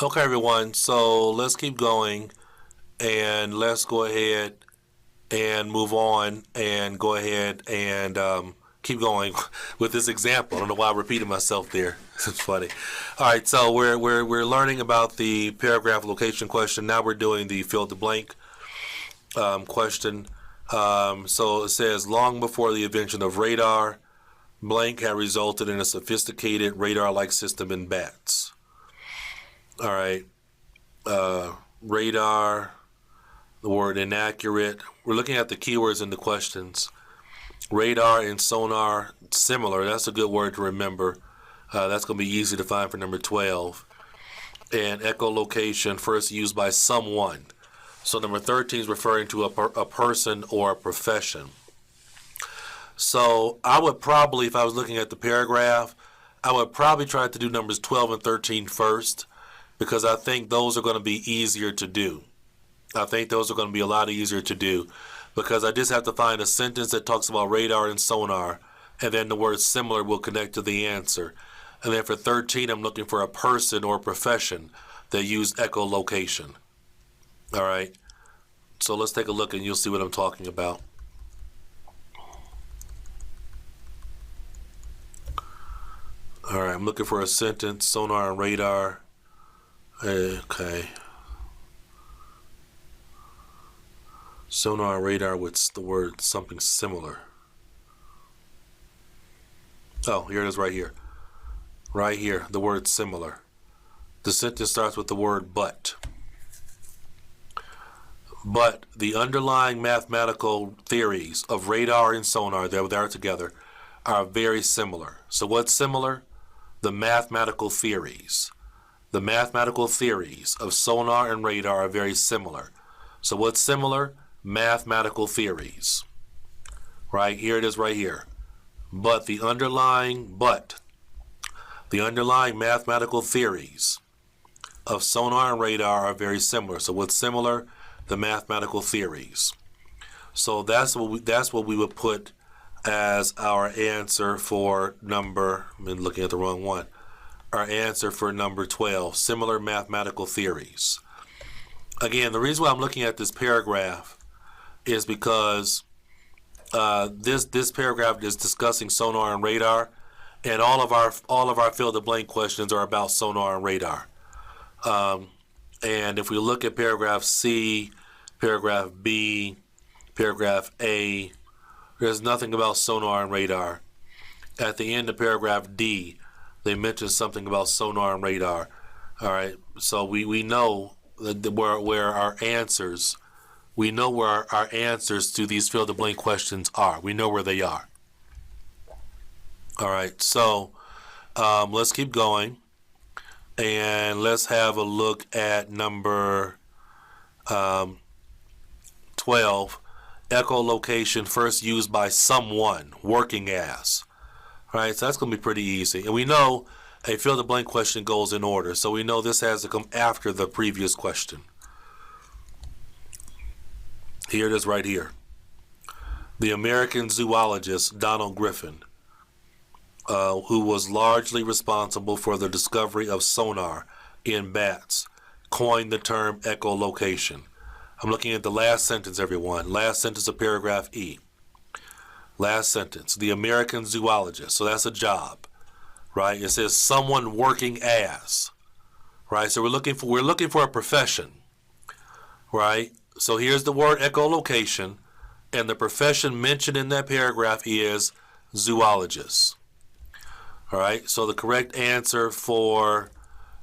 Okay, everyone. So let's keep going and let's go ahead and move on and go ahead and keep going with this example. I don't know why I repeated myself there. It's funny. All right, so we're learning about the paragraph location question. Now we're doing the fill the blank question. So it says, long before the invention of radar, blank had resulted in a sophisticated radar-like system in bats. All right. Radar, the word inaccurate. We're looking at the keywords in the questions. Radar and sonar, similar. That's a good word to remember. That's going to be easy to find for number 12. And echolocation, first used by someone. So number 13 is referring to a person or a profession. So I would probably, if I was looking at the paragraph, I would probably try to do numbers 12 and 13 first, because I think those are going to be easier to do. I think those are going to be a lot easier to do, because I just have to find a sentence that talks about radar and sonar, and then the word similar will connect to the answer. And then for 13, I'm looking for a person or profession that use echolocation. All right. So let's take a look and you'll see what I'm talking about. All right, I'm looking for a sentence, sonar and radar. Okay. Sonar and radar with the word something similar. Oh, here it is right here. Right here, the word similar. The sentence starts with the word but. But the underlying mathematical theories of radar and sonar, they are together, are very similar. So what's similar? The mathematical theories. The mathematical theories of sonar and radar are very similar. So what's similar? Mathematical theories. Right, here it is right here. But the underlying mathematical theories of sonar and radar are very similar. So what's similar? The mathematical theories. So that's what we would put as our answer for number, I've been looking at the wrong one. Our answer for number 12, similar mathematical theories. Again, the reason why I'm looking at this paragraph is because this paragraph is discussing sonar and radar, and all of our fill the blank questions are about sonar and radar. And if we look at paragraph C, paragraph B, paragraph A, there's nothing about sonar and radar. At the end of paragraph D, they mention something about sonar and radar. All right, so we know where our answers, our answers to these fill the blank questions are. We know where they are. All right, so let's keep going, and let's have a look at number 12. Echolocation first used by someone, working as. All right, so that's going to be pretty easy. And we know a fill the blank question goes in order, so we know this has to come after the previous question. Here it is right here. The American zoologist Donald Griffin, who was largely responsible for the discovery of sonar in bats, coined the term echolocation. I'm looking at the last sentence, everyone. Last sentence of paragraph E. Last sentence. The American zoologist. So that's a job, right? It says someone working as, right? So we're looking for a profession, right? So here's the word echolocation, and the profession mentioned in that paragraph is zoologist. All right. So the correct answer for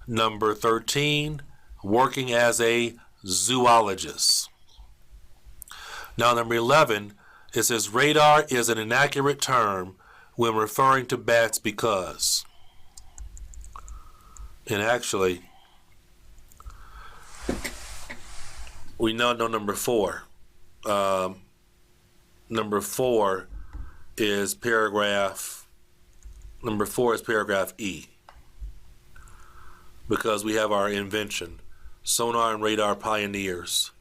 number 13, working as a zoologist. Now, number 11, it says radar is an inaccurate term when referring to bats because. And actually, we now know number 4. Number 4 is paragraph E, because we have our invention. Sonar and radar pioneers.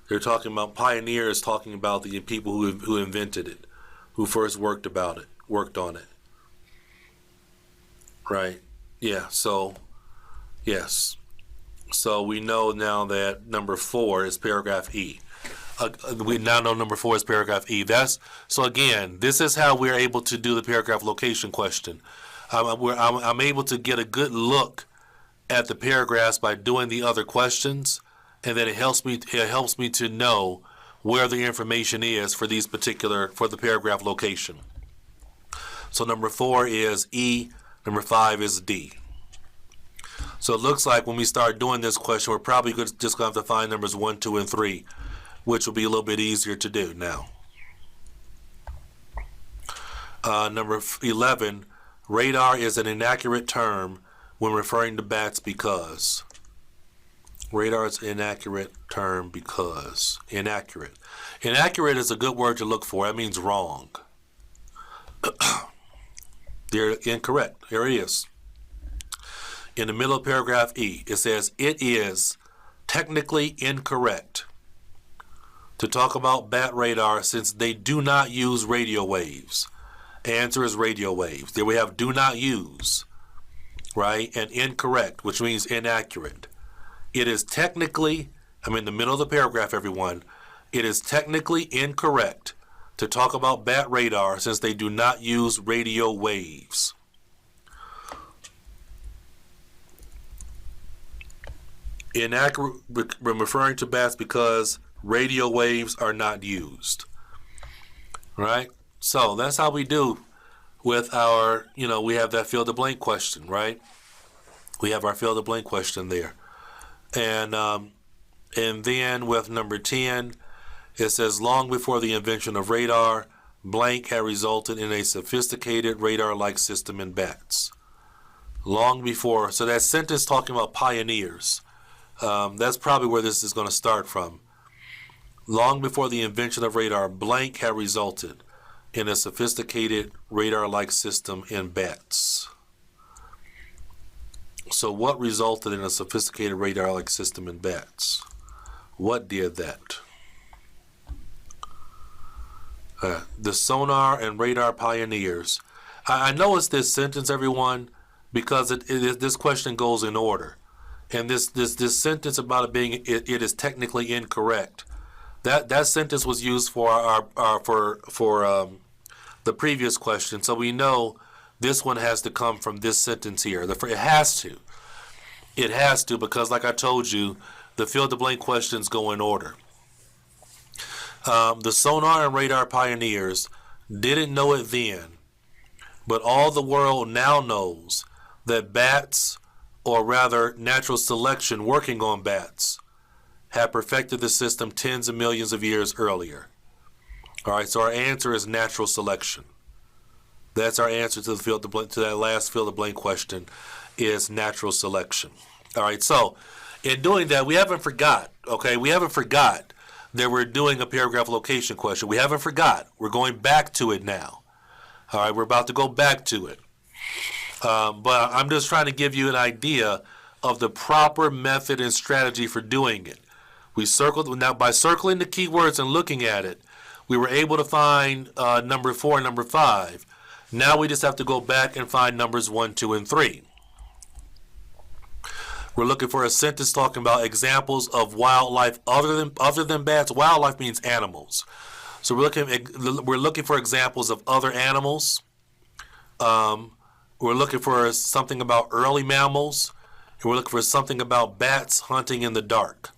They're talking about pioneers, talking about the people who invented it, who first worked on it. Right? Yeah, so, yes. So we know now that number 4 is paragraph E. We now know number 4 is paragraph E. So again, this is how we're able to do the paragraph location question. I'm able to get a good look at the paragraphs by doing the other questions, and then it helps me to know where the information is for the paragraph location. So number 4 is E, number 5 is D. So it looks like when we start doing this question, we're probably just going to have to find numbers 1, 2, and 3, which will be a little bit easier to do now. Number 11, radar is an inaccurate term when referring to bats because. Radar is an inaccurate term because. Inaccurate. Inaccurate is a good word to look for. That means wrong. They're incorrect. Here it is. In the middle of paragraph E, it says, it is technically incorrect to talk about bat radar since they do not use radio waves. Answer is radio waves. There we have do not use, right? And incorrect, which means inaccurate. It is technically, I'm in the middle of the paragraph, everyone. It is technically incorrect to talk about bat radar since they do not use radio waves. Inaccurate when referring to bats because radio waves are not used. Right? So that's how we do with our, we have that fill the blank question, right? We have our fill the blank question there. And then with number 10, it says long before the invention of radar, blank had resulted in a sophisticated radar-like system in bats. Long before, so that sentence talking about pioneers, that's probably where this is going to start from. Long before the invention of radar, blank had resulted in a sophisticated radar-like system in bats. So what resulted in a sophisticated radar-like system in bats? What did that? The sonar and radar pioneers. I know it's this sentence, everyone, because this question goes in order. And this sentence about it being it is technically incorrect. That sentence was used for the previous question, so we know this one has to come from this sentence here. It has to. It has to because, like I told you, the fill the blank questions go in order. The sonar and radar pioneers didn't know it then, but all the world now knows that bats, or rather natural selection working on bats, have perfected the system tens of millions of years earlier. All right, so our answer is natural selection. That's our answer to that last fill the blank question is natural selection. All right, so in doing that, we haven't forgot, okay? We haven't forgot that we're doing a paragraph location question. We haven't forgot. We're going back to it now. All right, we're about to go back to it. But I'm just trying to give you an idea of the proper method and strategy for doing it. Now by circling the keywords and looking at it, we were able to find number 4 and number 5. Now we just have to go back and find numbers 1, 2, and 3. We're looking for a sentence talking about examples of wildlife other than bats. Wildlife means animals. So we're looking for examples of other animals. We're looking for something about early mammals, and we're looking for something about bats hunting in the dark.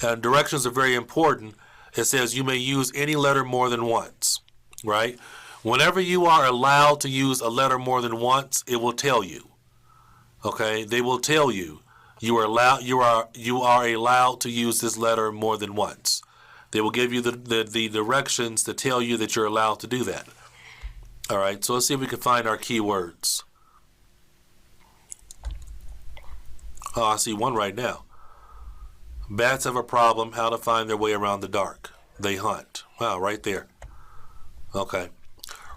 And directions are very important. It says you may use any letter more than once, right? Whenever you are allowed to use a letter more than once, it will tell you. Okay, they will tell you you are allowed to use this letter more than once. They will give you the directions to tell you that you're allowed to do that. All right, so let's see if we can find our keywords. Oh, I see one right now. Bats have a problem how to find their way around the dark. They hunt. Wow, right there. Okay.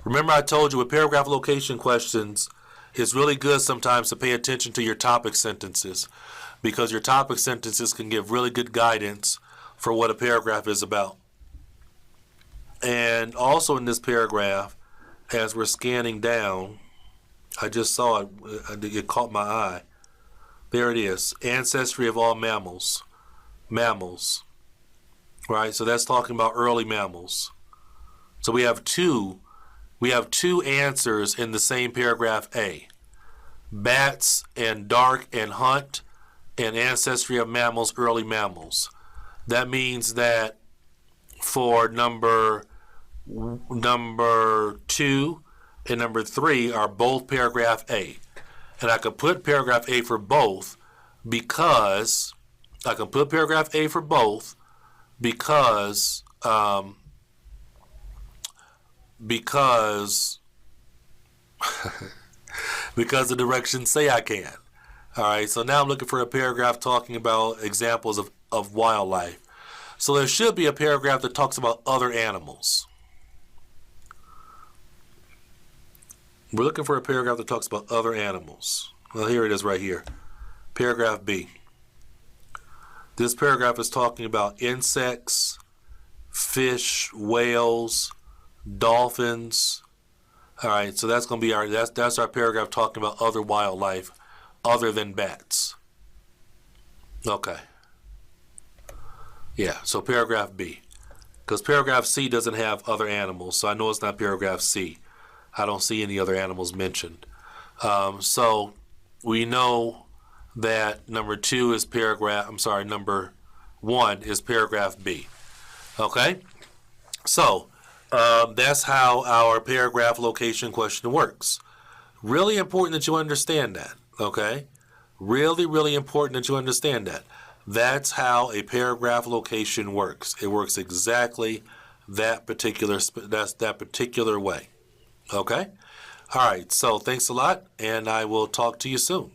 Remember I told you with paragraph location questions, it's really good sometimes to pay attention to your topic sentences because your topic sentences can give really good guidance for what a paragraph is about. And also in this paragraph, as we're scanning down, I just saw it, it caught my eye. There it is. Ancestry of all mammals. Mammals. Right? So that's talking about early mammals. So we have two answers in the same paragraph A. Bats and dark and hunt and ancestry of mammals, early mammals. That means that for number 2 and number 3 are both paragraph A. And I could put paragraph A for both because because because the directions say I can. All right, so now I'm looking for a paragraph talking about examples of wildlife. So there should be a paragraph that talks about other animals. We're looking for a paragraph that talks about other animals. Well, here it is right here. Paragraph B. This paragraph is talking about insects, fish, whales, dolphins. All right, so that's going to be that's our paragraph talking about other wildlife other than bats. Okay. Yeah, so paragraph B. Because paragraph C doesn't have other animals, so I know it's not paragraph C. I don't see any other animals mentioned. So we know that number 1 is paragraph B. Okay? So that's how our paragraph location question works. Really important that you understand that. Okay? Really, really important that you understand that. That's how a paragraph location works. It works exactly that particular way. Okay? All right. So thanks a lot, and I will talk to you soon.